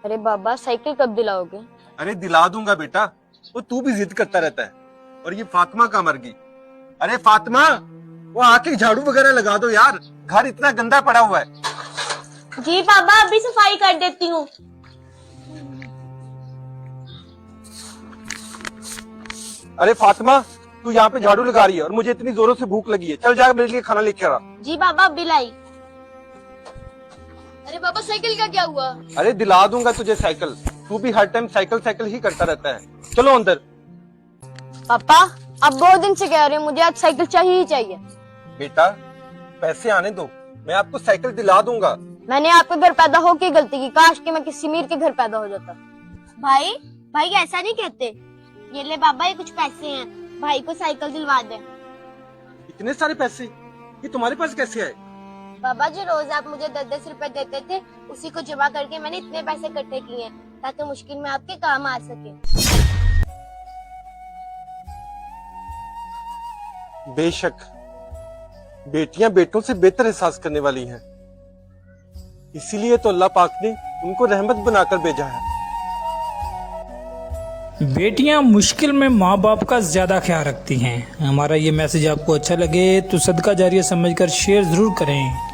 अरे बाबा साइकिल कब दिलाओगे? अरे दिला दूंगा बेटा, वो तू भी जिद करता रहता है। और ये फातिमा कहाँ मर गई? अरे फातिमा, वो आके झाड़ू वगैरह लगा दो यार, घर इतना गंदा पड़ा हुआ है। जी बाबा अभी सफाई कर देती हूँ। अरे फातिमा, तू यहाँ पे झाड़ू लगा रही है और मुझे इतनी जोरों से भूख लगी है, चल जा मेरे लिए खाना लेके आ। जी बाबा अभी लाई। अरे बाबा साइकिल का क्या हुआ? अरे दिला दूंगा तुझे साइकिल, तू भी हर टाइम साइकिल साइकिल ही करता रहता है। चलो अंदर। पापा अब बहुत दिन से कह रहे हैं मुझे आज साइकिल चाहिए ही चाहिए। बेटा पैसे आने दो, मैं आपको साइकिल दिला दूंगा। मैंने आपके घर पैदा होके गलती की, काश कि मैं किसी अमीर के घर पैदा हो जाता। भाई भाई ऐसा नहीं कहते। ये ले बाबा, ये कुछ पैसे हैं, भाई को साइकिल दिलवा दे। इतने सारे पैसे ये तुम्हारे पास कैसे आए? बाबा जी रोज आप मुझे 10-10 रुपए देते थे, उसी को जमा करके मैंने इतने पैसे इकट्ठे किए हैं ताकि मुश्किल में आपके काम आ सके। बेशक बेटियां बेटों से बेहतर एहसास करने वाली हैं, इसीलिए तो अल्लाह पाक ने उनको रहमत बनाकर भेजा है। बेटियां मुश्किल में माँ बाप का ज्यादा ख्याल रखती हैं। हमारा ये मैसेज आपको अच्छा लगे तो सदका जारिया समझकर शेयर जरूर करें।